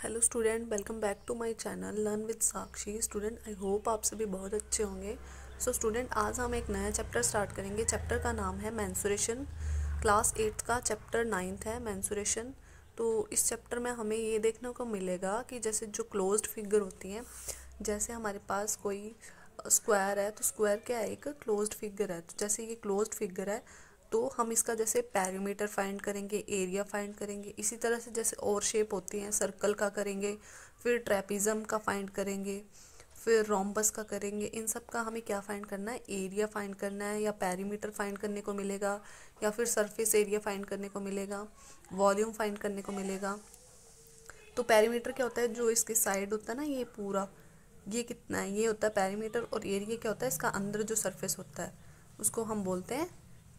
Hello student, welcome back to my channel learn with Sakshi. Student, I hope आप सभी बहुत अच्छे होंगे। सो स्टूडेंट, आज हम एक नया चैप्टर स्टार्ट करेंगे। चैप्टर का नाम है मेंसुरेशन। क्लास 8 का चैप्टर 9 है मेंसुरेशन। तो इस चैप्टर में हमें ये देखने को मिलेगा कि जैसे जो क्लोज्ड फिगर होती हैं, जैसे हमारे पास कोई स्क्वायर है तो स्क्वायर क्या है, एक क्लोज्ड फिगर है। तो जैसे ये क्लोज्ड फिगर है तो हम इसका जैसे पैरीमीटर फाइंड करेंगे, एरिया फाइंड करेंगे। इसी तरह से जैसे और शेप होती हैं, सर्कल का करेंगे, फिर ट्रेपिज्म का फाइंड करेंगे, फिर रोम्बस का करेंगे। इन सब का हमें क्या फाइंड करना है, एरिया फाइंड करना है, या पैरीमीटर फाइंड करने को मिलेगा, या फिर सरफेस एरिया फाइंड करने को मिलेगा, वॉल्यूम फाइंड करने को मिलेगा। तो पैरीमीटर क्या होता है, जो इसके साइड होता है ना, ये पूरा ये कितना है, ये होता है पैरीमीटर। और एरिया क्या होता है, इसका अंदर जो सरफेस होता है उसको हम बोलते हैं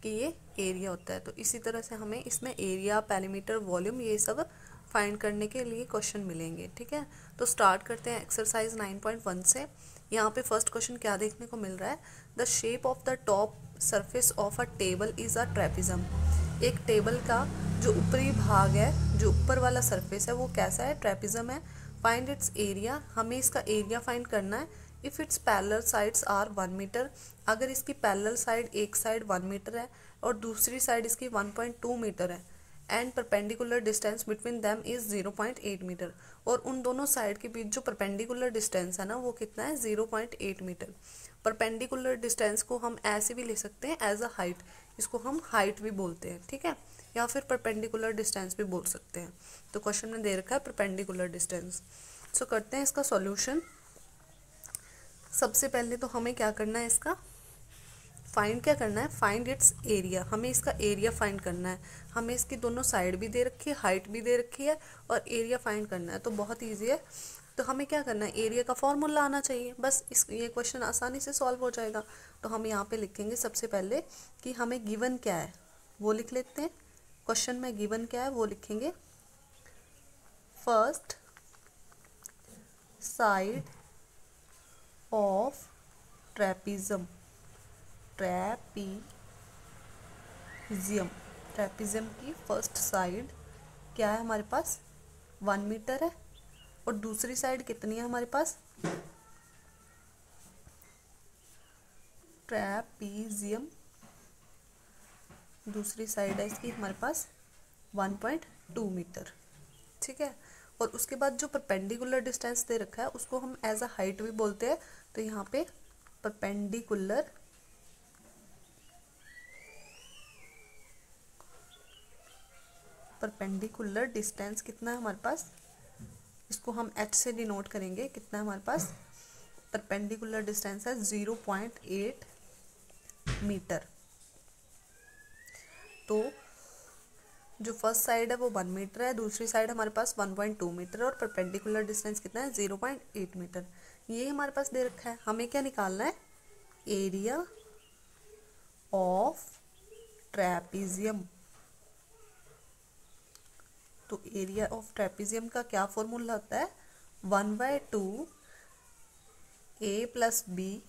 कि ये एरिया होता है। तो इसी तरह से हमें इसमें एरिया, पैरीमीटर, वॉल्यूम ये सब फाइंड करने के लिए क्वेश्चन मिलेंगे। ठीक है, तो स्टार्ट करते हैं एक्सरसाइज 9.1 से। यहाँ पे फर्स्ट क्वेश्चन क्या देखने को मिल रहा है, the shape of the top surface of a table is a trapezium. एक टेबल का जो ऊपरी भाग है, जो ऊपर वाला सरफेस है, वो कैसा है, ट्रेपिज्म है। फाइंड इट्स एरिया, हमें इसका एरिया फाइंड करना है। If its parallel sides are 1 metre, अगर इसकी पैरेलल साइड, एक साइड 1 मीटर है और दूसरी साइड इसकी 1.2 मीटर है, and perpendicular distance between them is 0.8 metre, और उन दोनों साइड के बीच जो परपेंडिकुलर डिस्टेंस है ना, वो कितना है, 0.8 मीटर। परपेंडिकुलर डिस्टेंस को हम ऐसे भी ले सकते हैं एज अ हाइट, इसको हम हाइट भी बोलते हैं। ठीक है, या फिर परपेंडिकुलर डिस्टेंस भी बोल सकते हैं। तो क्वेश्चन में दे रखा है परपेंडिकुलर डिस्टेंस। सो करते हैं इसका सॉल्यूशन। सबसे पहले तो हमें क्या करना है, इसका फाइंड क्या करना है, फाइंड इट्स एरिया। हमें इसका एरिया फाइंड करना है। हमें इसकी दोनों साइड भी दे रखी है, हाइट भी दे रखी है, और एरिया फाइंड करना है। तो बहुत ईजी है। तो हमें क्या करना है, एरिया का फॉर्मूला आना चाहिए, बस ये क्वेश्चन आसानी से सॉल्व हो जाएगा। तो हम यहाँ पे लिखेंगे सबसे पहले कि हमें गिवन क्या है वो लिख लेते हैं। क्वेश्चन में गिवन क्या है वो लिखेंगे, first side of trapezium. Trapezium की फर्स्ट साइड क्या है हमारे पास, 1 मीटर है, और दूसरी साइड कितनी है हमारे पास, ट्रेपिजियम दूसरी साइड है इसकी हमारे पास 1.2 मीटर। ठीक है, और उसके बाद जो परपेंडिकुलर डिस्टेंस दे रखा है उसको हम एज अ हाइट भी बोलते हैं। तो यहाँ पे परपेंडिकुलर डिस्टेंस कितना है हमारे पास, इसको हम h से डिनोट करेंगे। कितना है हमारे पास, परपेंडिकुलर डिस्टेंस है 0.8 मीटर। तो जो फर्स्ट साइड है वो 1 मीटर है, दूसरी साइड हमारे पास 1.2 मीटर, और परपेंडिकुलर डिस्टेंस कितना है, 0.8 मीटर। ये हमारे पास दे रखा है। हमें क्या निकालना है, एरिया ऑफ ट्रेपिजियम। तो एरिया ऑफ ट्रेपिजियम का क्या फॉर्मूला होता है, 1/2 a plus B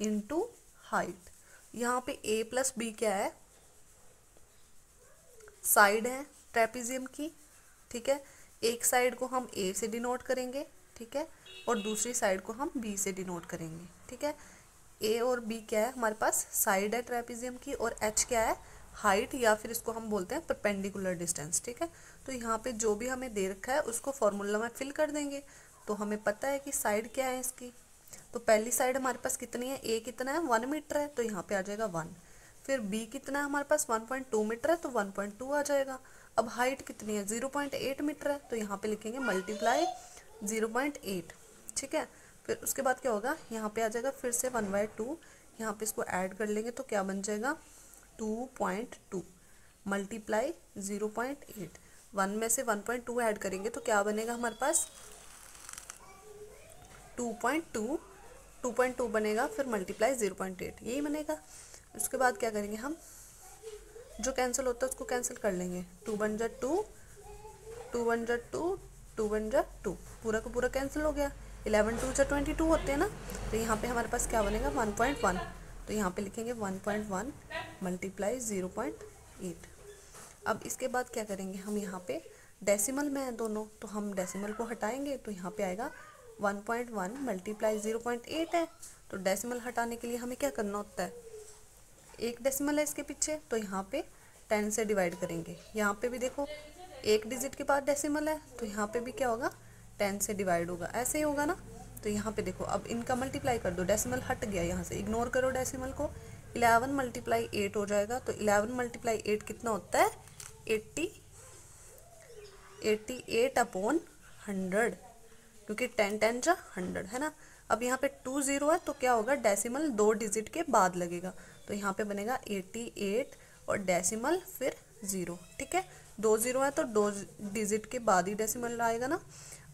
into height. यहाँ पे a प्लस बी क्या है, साइड है ट्रेपिजियम की। ठीक है, एक साइड को हम a से डिनोट करेंगे, ठीक है, और दूसरी साइड को हम b से डिनोट करेंगे। ठीक है, a और b क्या है हमारे पास, साइड है ट्रेपिजियम की, और h क्या है, हाइट, या फिर इसको हम बोलते हैं परपेंडिकुलर डिस्टेंस। ठीक है, तो यहाँ पे जो भी हमें दे रखा है उसको फॉर्मूला में फिल कर देंगे। तो हमें पता है कि साइड क्या है इसकी। तो पहली साइड हमारे पास कितनी है, a कितना है, 1 मीटर है, तो यहाँ पे आ जाएगा 1। फिर b कितना है हमारे पास, 1.2 मीटर है, तो 1.2 आ जाएगा। अब हाइट कितनी है, 0.8 मीटर है, तो यहाँ पे लिखेंगे मल्टीप्लाई 0.8। ठीक है, फिर उसके बाद क्या होगा, यहाँ पे आ जाएगा फिर से 1/2, यहाँ पे इसको ऐड कर लेंगे तो क्या बन जाएगा, 2.2 मल्टीप्लाई 0.8। 1 में से 1.2 ऐड करेंगे तो क्या बनेगा हमारे पास, 2.2 बनेगा, फिर मल्टीप्लाई 0.8, यही बनेगा। उसके बाद क्या करेंगे, हम जो कैंसिल होता है उसको कैंसिल कर लेंगे। 2 बन जा 2, 2 बन जा 2, 2 बन जा 2, पूरा का पूरा कैंसिल हो गया। 11 2 जा 22 होते हैं ना, तो यहाँ पे हमारे पास क्या बनेगा, 1.1। तो यहाँ पे लिखेंगे 1.1 मल्टीप्लाई 0.8। अब इसके बाद क्या करेंगे, हम यहाँ पे डेसिमल में है दोनों, तो हम डेसिमल को हटाएंगे तो यहाँ पे आएगा 1.1 मल्टीप्लाई 0.8 है। तो डेसिमल हटाने के लिए हमें क्या करना होता है, एक डेसिमल है इसके पीछे, तो यहाँ पे 10 से डिवाइड करेंगे। यहाँ पे भी देखो एक डिजिट के बाद डेसिमल है, तो यहाँ पे भी क्या होगा, 10 से डिवाइड होगा, ऐसे ही होगा ना। तो यहाँ पे देखो अब इनका मल्टीप्लाई कर दो, डेसिमल हट गया, यहाँ से इग्नोर करो डेसिमल को, 11 मल्टीप्लाई 8 हो जाएगा। तो 11 मल्टीप्लाई 8 कितना होता है, 88 अपॉन 100, क्योंकि 10 10 जा 100 है ना। अब यहाँ पे 2 0 है, तो क्या होगा, डेसिमल 2 डिजिट के बाद लगेगा, तो यहाँ पे बनेगा 88 और डेसिमल फिर 0। ठीक है, 2 0 है तो 2 डिजिट के बाद ही डेसिमल आएगा ना।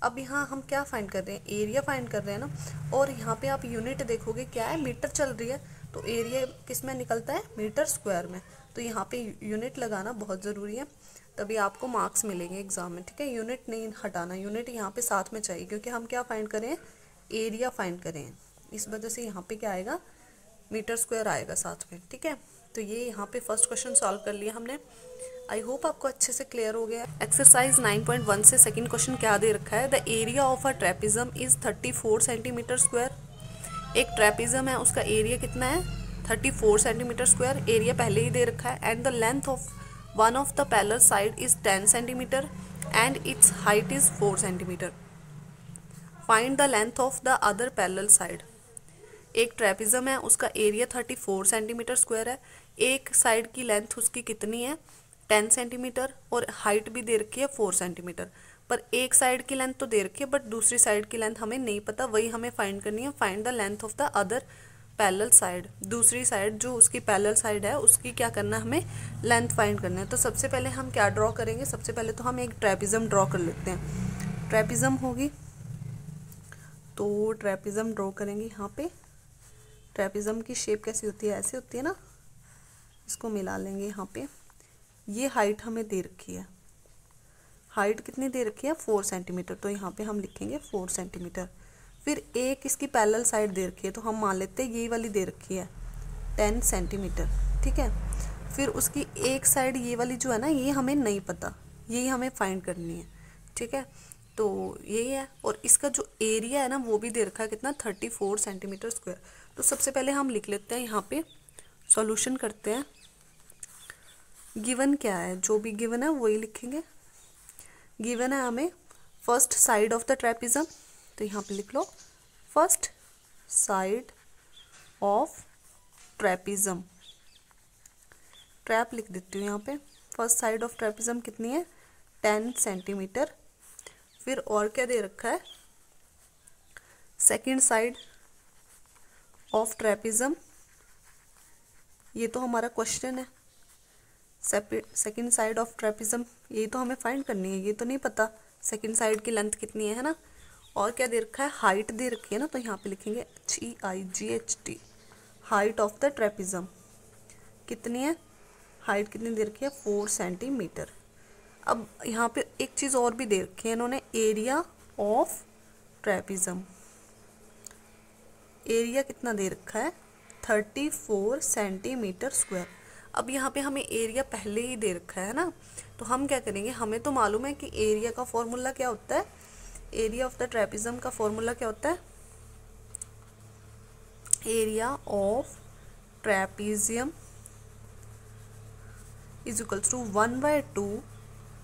अब यहाँ हम क्या फाइंड कर रहे हैं, एरिया फाइंड कर रहे हैं ना। और यहाँ पे आप यूनिट देखोगे क्या है, मीटर चल रही है, तो एरिया किस में निकलता है, मीटर स्क्वायर में। तो यहाँ पे यूनिट लगाना बहुत ज़रूरी है, तभी आपको मार्क्स मिलेंगे एग्जाम में। ठीक है, यूनिट नहीं हटाना, यूनिट यहाँ पे साथ में चाहिए, क्योंकि हम क्या फाइंड करें, एरिया फाइंड करें, इस वजह से यहाँ पे क्या आएगा, मीटर स्क्वायर आएगा साथ में। ठीक है, तो ये यहाँ पे फर्स्ट क्वेश्चन सॉल्व कर लिया हमने। आई होप आपको अच्छे से क्लियर हो गया। एक्सरसाइज 9.1 से सेकंड क्वेश्चन क्या दे रखा है, the area of a trapezium is 34 centimetre square. एक ट्रेपिज्म है, उसका एरिया कितना है, 34 सेंटीमीटर स्क्वायर, एरिया पहले ही दे रखा है। And the length of one of the parallel side is 10 centimetre and it's height is 4 centimetre. Find the length of the other parallel side. एक trapezium है, उसका एरिया 34 सेंटीमीटर स्क्वायर है, एक side की length उसकी कितनी है, 10 सेंटीमीटर, और हाइट भी दे रखी है 4 सेंटीमीटर। पर एक साइड की लेंथ तो दे रखी है, बट दूसरी साइड की लेंथ हमें नहीं पता, वही हमें फाइंड करनी है। Find the length of the other parallel side. दूसरी साइड जो उसकी पैरेलल साइड है, उसकी क्या करना है, हमें लेंथ फाइंड करना है। तो सबसे पहले हम क्या ड्रॉ करेंगे, सबसे पहले तो हम एक ट्रेपिज्म ड्रॉ कर लेते हैं। ट्रेपिज्म होगी, तो ट्रेपिज्म ड्रॉ करेंगे। यहाँ पे ट्रेपिज्म की शेप कैसी होती है, ऐसे होती है ना, इसको मिला लेंगे। यहाँ पे ये हाइट हमें दे रखी है, हाइट कितनी दे रखी है, 4 सेंटीमीटर, तो यहाँ पे हम लिखेंगे 4 सेंटीमीटर। फिर एक इसकी पैरेलल साइड दे रखी है, तो हम मान लेते हैं ये वाली दे रखी है 10 सेंटीमीटर। ठीक है, फिर उसकी एक साइड ये वाली जो है ना, ये हमें नहीं पता, यही हमें फाइंड करनी है। ठीक है, तो यही है। और इसका जो एरिया है ना, वो भी दे रखा है कितना, 34 सेंटीमीटर स्क्वायर। तो सबसे पहले हम लिख लेते हैं, यहाँ पे सॉल्यूशन करते हैं। गिवन क्या है, जो भी गिवन है वही लिखेंगे। गिवन है हमें first side of the trapezium, तो यहाँ पे लिख लो first side of trapezium. Trap लिख देती हूँ यहाँ पे। फर्स्ट साइड ऑफ ट्रेपिज्म कितनी है, 10 सेंटीमीटर। फिर और क्या दे रखा है, सेकंड साइड ऑफ ट्रेपिज्म, ये तो हमारा क्वेश्चन है। सेकंड साइड ऑफ ट्रेपिज्म, ये तो हमें फाइंड करनी है, ये तो नहीं पता सेकंड साइड की लेंथ कितनी है ना। और क्या दे रखा है, हाइट दे रखी है ना, तो यहाँ पे लिखेंगे HEIGHT, height of the trapezium कितनी है, हाइट कितनी दे रखी है, 4 सेंटीमीटर। अब यहाँ पे एक चीज़ और भी दे रखी है इन्होंने, एरिया ऑफ ट्रेपिज्म। एरिया कितना दे रखा है, 34 सेंटीमीटर स्क्वायर। अब यहाँ पे हमें एरिया पहले ही दे रखा है ना, तो हम क्या करेंगे, हमें तो मालूम है कि एरिया का फॉर्मूला क्या होता है, एरिया ऑफ द ट्रेपिज्म का फॉर्मूला क्या होता है, area of trapezium is equals to 1/2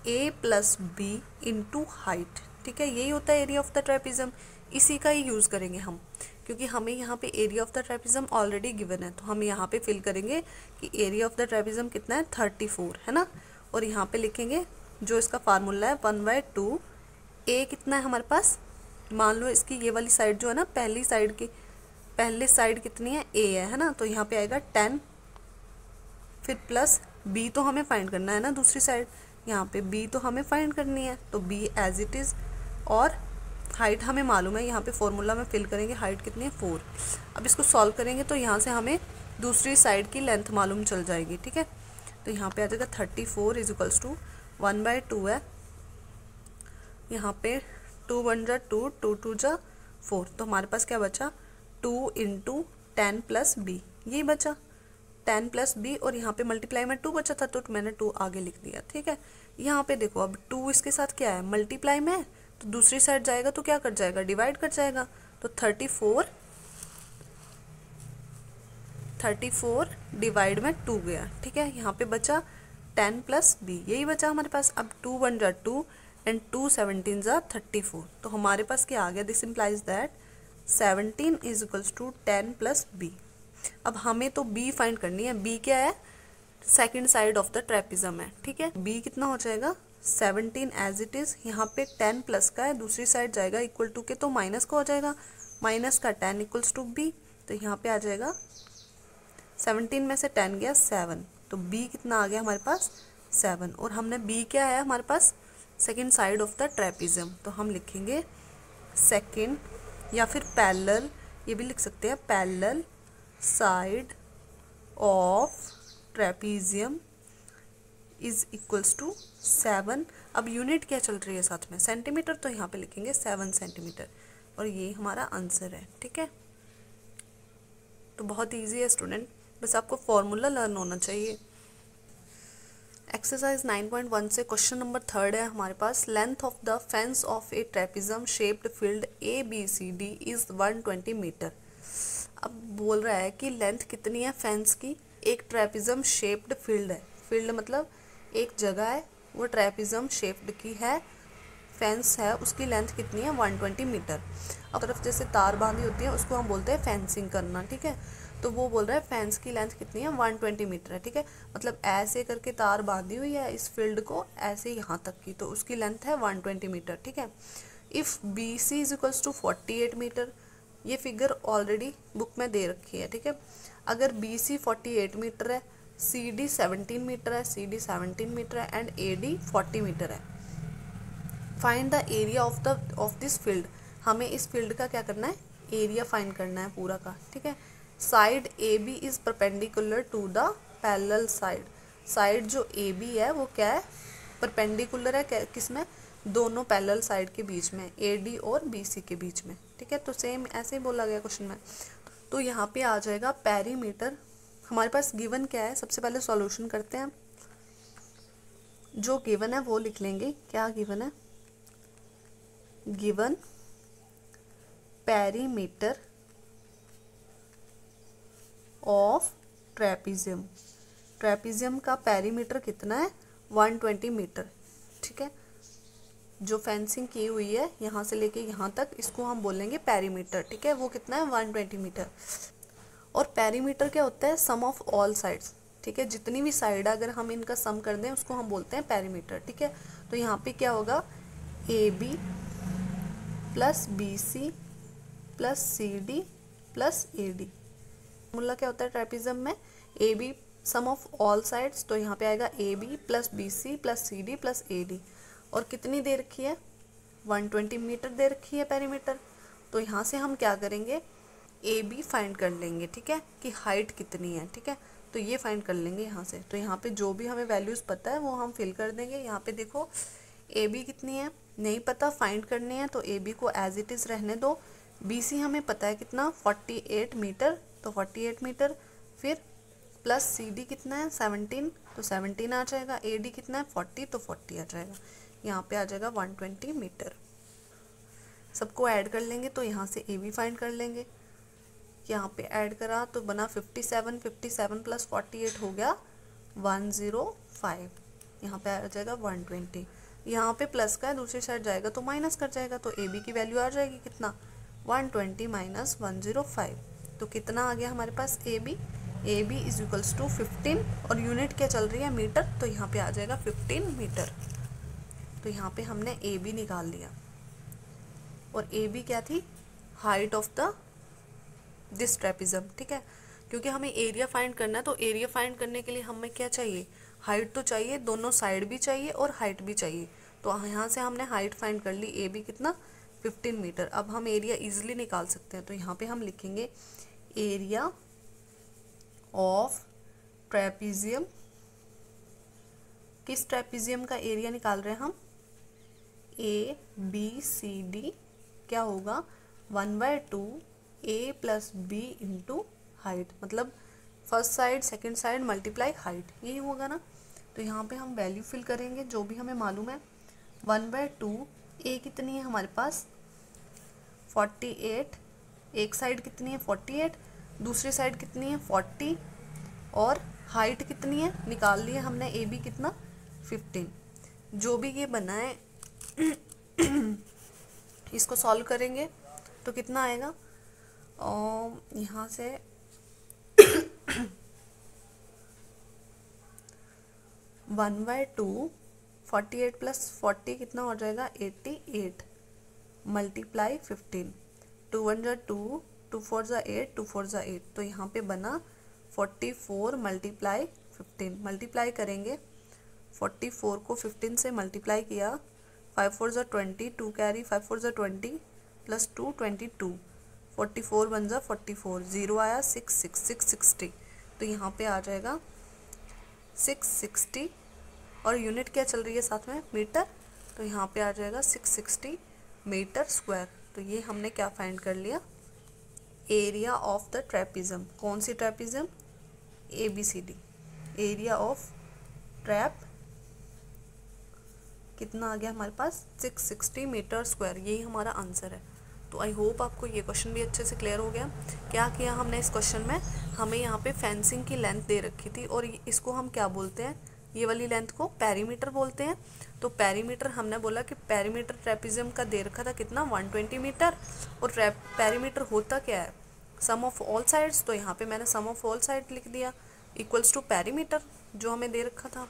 A + B into height. ठीक है, यही होता है एरिया ऑफ द ट्रेपिज्म, इसी का ही यूज़ करेंगे हम, क्योंकि हमें यहाँ पे area of the trapezium already given है। तो हम यहाँ पे फिल करेंगे कि एरिया ऑफ द ट्रेपिज्म कितना है, 34 है ना। और यहाँ पे लिखेंगे जो इसका फार्मूला है 1/2 A कितना है हमारे पास, मान लो इसकी ये वाली साइड जो है ना, पहली साइड कितनी है, A है ना, तो यहाँ पे आएगा 10, फिर प्लस B तो हमें फाइंड करना है ना, दूसरी साइड यहाँ पे B तो हमें फाइंड करनी है, तो B एज इट इज़। और हाइट हमें मालूम है, यहाँ पे फॉर्मूला में फिल करेंगे, हाइट कितनी है, 4। अब इसको सॉल्व करेंगे तो यहाँ से हमें दूसरी साइड की लेंथ मालूम चल जाएगी। ठीक है, तो यहाँ पे आ जाएगा 34 इज इक्वल्स टू 1/2 है, यहाँ पे 2 1 जा 2, 2 2 जा 4, तो हमारे पास क्या बचा, 2 × 10 + B, यही बचा। 10 + b और यहाँ पे मल्टीप्लाई में 2 बचा था तो मैंने 2 आगे लिख दिया, ठीक है। यहाँ पे देखो अब 2 इसके साथ क्या है, मल्टीप्लाई में है, तो दूसरी साइड जाएगा तो क्या कर जाएगा, डिवाइड कर जाएगा। तो 34 डिवाइड में 2 गया, ठीक है। यहाँ पे बचा 10 + b, यही बचा हमारे पास। अब 2 × 1 = 2 एंड 2 17 × 34, तो हमारे पास क्या आ गया, दिस इम्प्लाइज दैट 17 = 10 + b। अब हमें तो b फाइंड करनी है। b क्या है, second side of the trapezium है, ठीक है। b कितना हो जाएगा, 17 एज इट इज। यहाँ पे 10 प्लस का है, दूसरी साइड जाएगा इक्वल टू के, तो माइनस का हो जाएगा, माइनस का 10 = b। तो यहाँ पे आ जाएगा 17 में से 10 गया 7, तो b कितना आ गया हमारे पास 7। और हमने b क्या है हमारे पास, second side of the trapezium, तो हम लिखेंगे सेकंड या फिर पैरेलल, ये भी लिख सकते हैं, parallel side of trapezium is equals to 7। अब यूनिट क्या चल रही है साथ में, सेंटीमीटर, तो यहाँ पे लिखेंगे 7 सेंटीमीटर, और ये हमारा आंसर है, ठीक है। तो बहुत इजी है स्टूडेंट, बस आपको फॉर्मूला लर्न होना चाहिए। एक्सरसाइज 9.1 से क्वेश्चन नंबर 3 है हमारे पास। Length of the fence of a trapezium shaped field ABCD is 120 metre. अब बोल रहा है कि लेंथ कितनी है फेंस की, एक ट्रेपिज्म शेप्ड फील्ड है, फील्ड मतलब एक जगह है, वो ट्रेपिज्म शेप्ड की है, फेंस है, उसकी लेंथ कितनी है 120 मीटर। अब तरफ जैसे तार बांधी होती है उसको हम बोलते हैं फेंसिंग करना, ठीक है। तो वो बोल रहा है फेंस की लेंथ कितनी है 120 मीटर है, ठीक है। मतलब ऐसे करके तार बांधी हुई है इस फील्ड को ऐसे यहाँ तक की, तो उसकी लेंथ है 120 मीटर, ठीक है। इफ़ BC = 48 मीटर, ये फिगर ऑलरेडी बुक में दे रखी है, ठीक है। अगर BC 48 मीटर है, CD 17 मीटर है, CD 17 मीटर है एंड AD 40 मीटर है। Find the area of this field, हमें इस फील्ड का क्या करना है, एरिया फाइंड करना है पूरा का, ठीक है। Side AB is perpendicular to the parallel side, side जो AB है वो क्या है, परपेंडिकुलर है किसमें, दोनों पैरेलल साइड के बीच में, AD और BC के बीच में, ठीक है। तो सेम ऐसे ही बोला गया क्वेश्चन में। तो यहाँ पे आ जाएगा पेरीमीटर। हमारे पास गिवन क्या है, सबसे पहले सॉल्यूशन करते हैं। जो गिवन है वो लिख लेंगे, क्या गिवन है, given perimeter of trapezium, trapezium का पेरीमीटर कितना है 120 मीटर, ठीक है। जो फेंसिंग की हुई है यहाँ से लेके यहाँ तक, इसको हम बोलेंगे पेरीमीटर, ठीक है। वो कितना है 120 मीटर। और पेरीमीटर क्या होता है, सम ऑफ ऑल साइड्स, ठीक है। जितनी भी साइड अगर हम इनका सम कर दें उसको हम बोलते हैं पेरीमीटर, ठीक है। तो यहाँ पे क्या होगा, AB + BC + CD + AD। Formula क्या होता है ट्रेपिज्म में, AB sum of all sides, तो यहाँ पे आएगा AB + BC + CD + AD। और कितनी दे रखी है 120 मीटर दे रखी है पेरीमीटर। तो यहाँ से हम क्या करेंगे, AB फाइंड कर लेंगे, ठीक है, कि हाइट कितनी है, ठीक है। तो ये फाइंड कर लेंगे यहाँ से। तो यहाँ पे जो भी हमें वैल्यूज़ पता है वो हम फिल कर देंगे। यहाँ पे देखो AB कितनी है नहीं पता, फाइंड करनी है, तो AB को एज इट इज़ रहने दो। BC हमें पता है कितना 48 मीटर, तो 48 मीटर, फिर प्लस CD कितना है 17, तो 17 आ जाएगा। AD कितना है 40, तो 40 आ जाएगा। यहाँ पे आ जाएगा 120 मीटर। सबको ऐड कर लेंगे तो यहाँ से AB फाइंड कर लेंगे। यहाँ पे ऐड करा तो बना 57, 57 + 48 हो गया 105। यहाँ पे आ जाएगा 120। यहाँ पे प्लस का है, दूसरी साइड जाएगा तो माइनस कर जाएगा, तो AB की वैल्यू आ जाएगी कितना 120 - 105। तो कितना आ गया हमारे पास AB = 15, और यूनिट क्या चल रही है मीटर, तो यहाँ पे आ जाएगा 15 मीटर। तो यहाँ पे हमने AB निकाल लिया। और AB क्या थी, height of the this trapezium, ठीक है। क्योंकि हमें एरिया फाइंड करना है, तो एरिया फाइंड करने के लिए हमें क्या चाहिए, हाइट तो चाहिए, दोनों साइड भी चाहिए और हाइट भी चाहिए। तो यहाँ से हमने हाइट फाइंड कर ली, AB कितना 15 मीटर। अब हम एरिया इजीली निकाल सकते हैं, तो यहाँ पे हम लिखेंगे एरिया ऑफ ट्रेपिजियम। किस ट्रेपिजियम का एरिया निकाल रहे हैं हम, ABCD क्या होगा 1/2 A + B × हाइट, मतलब first side second side multiply height, यही होगा ना। तो यहाँ पे हम वैल्यू फिल करेंगे जो भी हमें मालूम है। 1/2, ए कितनी है हमारे पास 48, एक साइड कितनी है 48, दूसरी साइड कितनी है 40, और हाइट कितनी है निकाल लिया हमने, ए बी कितना 15। जो भी ये बना है इसको सॉल्व करेंगे तो कितना आएगा, यहाँ से 1/2, 48 + 40 कितना हो जाएगा 88, मल्टीप्लाई 15, 2 1 जा 2, 2 4 जा 8, 2 4 जा 8, तो यहाँ पे बना 44 मल्टीप्लाई 15। मल्टीप्लाई करेंगे 44 को 15 से मल्टीप्लाई किया, 5 4 जा 20, 2 कैरी 5 4 जा 20 + 2 22, 44 बन जा 44, 0 आया 660, तो यहाँ पे आ जाएगा 660, और यूनिट क्या चल रही है साथ में मीटर, तो यहाँ पे आ जाएगा 660 मीटर स्क्वायर। तो ये हमने क्या फाइंड कर लिया, एरिया ऑफ द ट्रेपिज्म। कौन सी trapezium, ABCD, area of trap कितना आ गया हमारे पास 660 मीटर स्क्वायर, यही हमारा आंसर है। तो आई होप आपको ये क्वेश्चन भी अच्छे से क्लियर हो गया। क्या किया हमने इस क्वेश्चन में, हमें यहाँ पे फेंसिंग की लेंथ दे रखी थी और इसको हम क्या बोलते हैं, ये वाली लेंथ को पेरीमीटर बोलते हैं। तो पेरीमीटर हमने बोला कि पेरीमीटर ट्रेपिज्म का दे रखा था कितना 120 मीटर, और पेरीमीटर होता क्या है सम ऑफ ऑल साइड्स, तो यहाँ पे मैंने सम ऑफ ऑल साइड लिख दिया इक्वल्स टू पेरीमीटर जो हमें दे रखा था।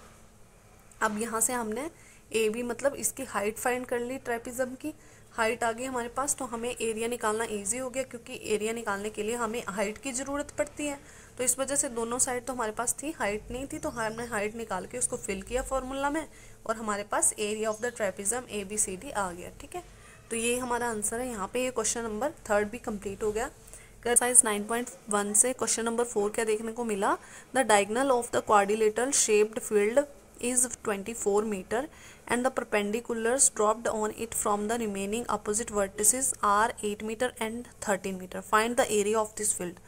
अब यहाँ से हमने ए बी मतलब इसकी हाइट फाइंड कर ली, ट्रेपिज्म की हाइट आ गई हमारे पास, तो हमें एरिया निकालना इजी हो गया, क्योंकि एरिया निकालने के लिए हमें हाइट की ज़रूरत पड़ती है। तो इस वजह से दोनों साइड तो हमारे पास थी, हाइट नहीं थी, तो हमने हाइट निकाल के उसको फिल किया फॉर्मूला में, और हमारे पास area of the trapezium ABCD आ गया। ठीक है, तो ये हमारा आंसर है। यहाँ पे ये क्वेश्चन नंबर 3 भी कंप्लीट हो गया। एक्सरसाइज 9.1 से क्वेश्चन नंबर 4 क्या देखने को मिला, the diagonal of the quadrilateral shaped field is 24 meter and the perpendiculars dropped on it from the remaining opposite vertices are 8 meter and 13 meter. Find the area of this field.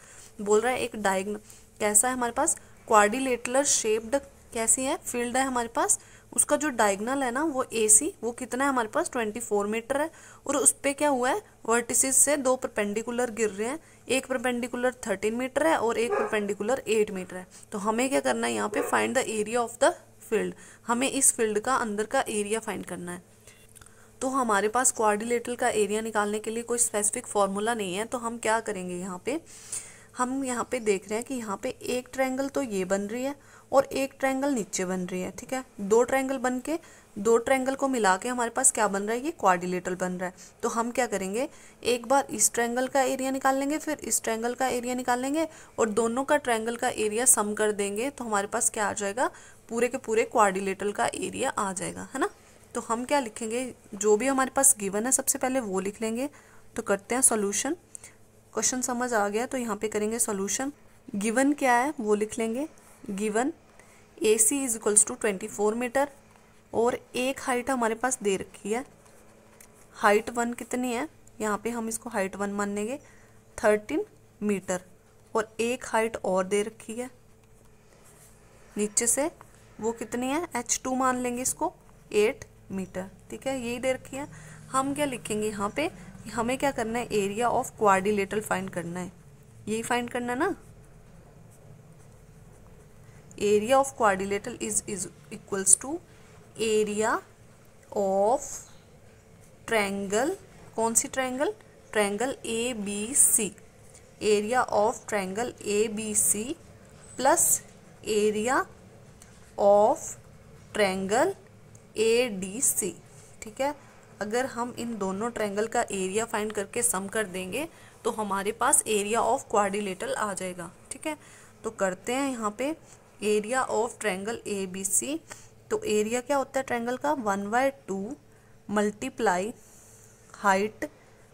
बोल रहा है एक diagonal कैसा है हमारे पास, quadrilateral shaped कैसी है field है हमारे पास, उसका जो डायगोनल है ना वो AC वो कितना है हमारे पास 24 मीटर है, और उस पर क्या हुआ है वर्टिसेस से 2 परपेंडिकुलर गिर रहे हैं, एक परपेंडिकुलर 13 मीटर है और एक परपेंडिकुलर 8 मीटर है। तो हमें क्या करना है यहाँ पे find the area of the field, हमें इस फील्ड का अंदर का एरिया फाइंड करना है। तो हमारे पास क्वाड्रिलेटरल का एरिया निकालने के लिए कोई स्पेसिफिक फॉर्मूला नहीं है, तो हम क्या करेंगे यहाँ पे, हम यहाँ पे देख रहे हैं कि यहाँ पे एक ट्रायंगल तो ये बन रही है और एक ट्रायंगल नीचे बन रही है। ठीक है, दो ट्रायंगल बन के दो ट्रायंगल को मिला के हमारे पास क्या बन रहा है, ये क्वाड्रिलेटरल बन रहा है। तो हम क्या करेंगे, एक बार इस ट्रायंगल का एरिया निकाल लेंगे, फिर इस ट्रायंगल का एरिया निकाल लेंगे, और दोनों का ट्रायंगल का एरिया सम कर देंगे, तो हमारे पास क्या आ जाएगा, पूरे के पूरे क्वाड्रिलेटरल का एरिया आ जाएगा, है ना। तो हम क्या लिखेंगे, जो भी हमारे पास गिवन है सबसे पहले वो लिख लेंगे। तो करते हैं सॉल्यूशन। क्वेश्चन समझ आ गया तो यहाँ पे करेंगे सॉल्यूशन। गिवन क्या है वो लिख लेंगे, given AC is equals to 24 metre, और एक हाइट हमारे पास दे रखी है, हाइट 1 कितनी है, यहाँ पे हम इसको हाइट 1 मान लेंगे 13 मीटर, और एक हाइट और दे रखी है नीचे से, वो कितनी है H2 मान लेंगे इसको 8 मीटर। ठीक है, यही दे रखी है। हम क्या लिखेंगे यहाँ पे, हमें क्या करना है, एरिया ऑफ क्वाड्रिलेटरल फाइंड करना है, यही फाइंड करना है ना। Area of quadrilateral is equals to area of triangle, कौन सी triangle, triangle ABC, area of triangle ABC plus area of triangle ADC। ठीक है, अगर हम इन दोनों ट्रायंगल का एरिया फाइंड करके सम कर देंगे तो हमारे पास एरिया ऑफ क्वाड्रिलेटरल आ जाएगा। ठीक है, तो करते हैं यहाँ पे एरिया ऑफ ट्रायंगल ABC। तो एरिया क्या होता है ट्रायंगल का, 1/2 मल्टीप्लाई हाइट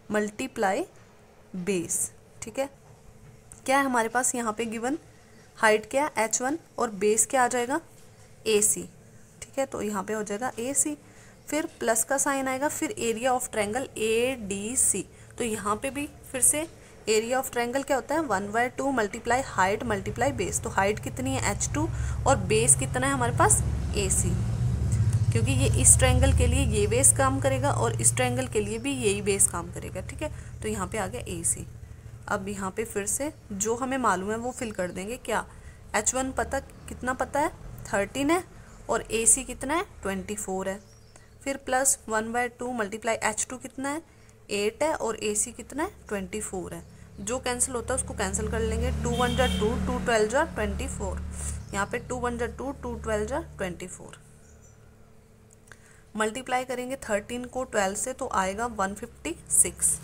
मल्टीप्लाई बेस। ठीक है, क्या है हमारे पास यहाँ पे गिवन, हाइट क्या है H1 और बेस क्या आ जाएगा AC। ठीक है, तो यहाँ पे हो जाएगा AC, फिर प्लस का साइन आएगा, फिर एरिया ऑफ ट्रायंगल ADC। तो यहाँ पे भी फिर से एरिया ऑफ ट्रायंगल क्या होता है 1/2 मल्टीप्लाई हाइट मल्टीप्लाई बेस। तो हाइट कितनी है h2 और बेस कितना है हमारे पास AC, क्योंकि ये इस ट्रायंगल के लिए ये बेस काम करेगा और इस ट्रायंगल के लिए भी यही बेस काम करेगा, ठीक है। तो यहाँ पे आ गया AC। अब यहाँ पे फिर से जो हमें मालूम है वो फिल कर देंगे। क्या h1 पता कितना पता है 13 है और AC कितना है 24 है। फिर प्लस 1/2 मल्टीप्लाई h2 कितना है 8 है और AC कितना है 24 है। जो कैंसिल होता है उसको कैंसिल कर लेंगे। 2 1 जा 2, 2 12 जा 24। यहाँ पे 2 1 जा 2, 2 12 जा 24। मल्टीप्लाई करेंगे 13 को 12 से तो आएगा 156।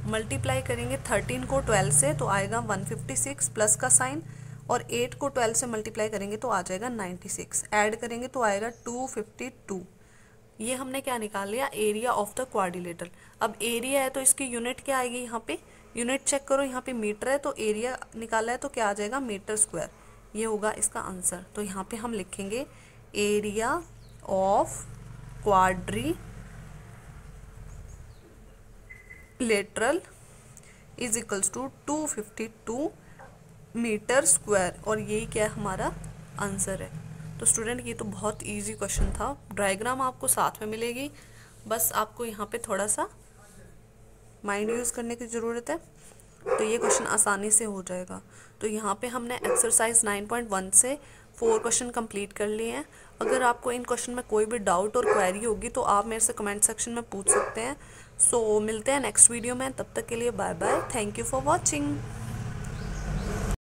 मल्टीप्लाई करेंगे 13 को 12 से तो आएगा 156 प्लस का साइन, और 8 को 12 से मल्टीप्लाई करेंगे तो आ जाएगा 96। ऐड करेंगे तो आएगा 252। ये हमने क्या निकाल लिया एरिया ऑफ द क्वाड्रिलेटरल। अब एरिया है तो इसकी यूनिट क्या आएगी, यहाँ पे यूनिट चेक करो, यहाँ पे मीटर है तो एरिया निकाला है तो क्या आ जाएगा मीटर स्क्वायर। ये होगा इसका आंसर। तो यहाँ पे हम लिखेंगे area of quadrilateral is equals to 252 metre square, और यही क्या है हमारा आंसर है। तो स्टूडेंट ये तो बहुत इजी क्वेश्चन था। डायग्राम आपको साथ में मिलेगी, बस आपको यहाँ पे थोड़ा सा माइंड यूज़ करने की ज़रूरत है, तो ये क्वेश्चन आसानी से हो जाएगा। तो यहाँ पे हमने एक्सरसाइज 9.1 से 4 क्वेश्चन कंप्लीट कर लिए हैं। अगर आपको इन क्वेश्चन में कोई भी डाउट और क्वेरी होगी तो आप मेरे से कमेंट सेक्शन में पूछ सकते हैं। सो मिलते हैं नेक्स्ट वीडियो में, तब तक के लिए bye bye, thank you for watching.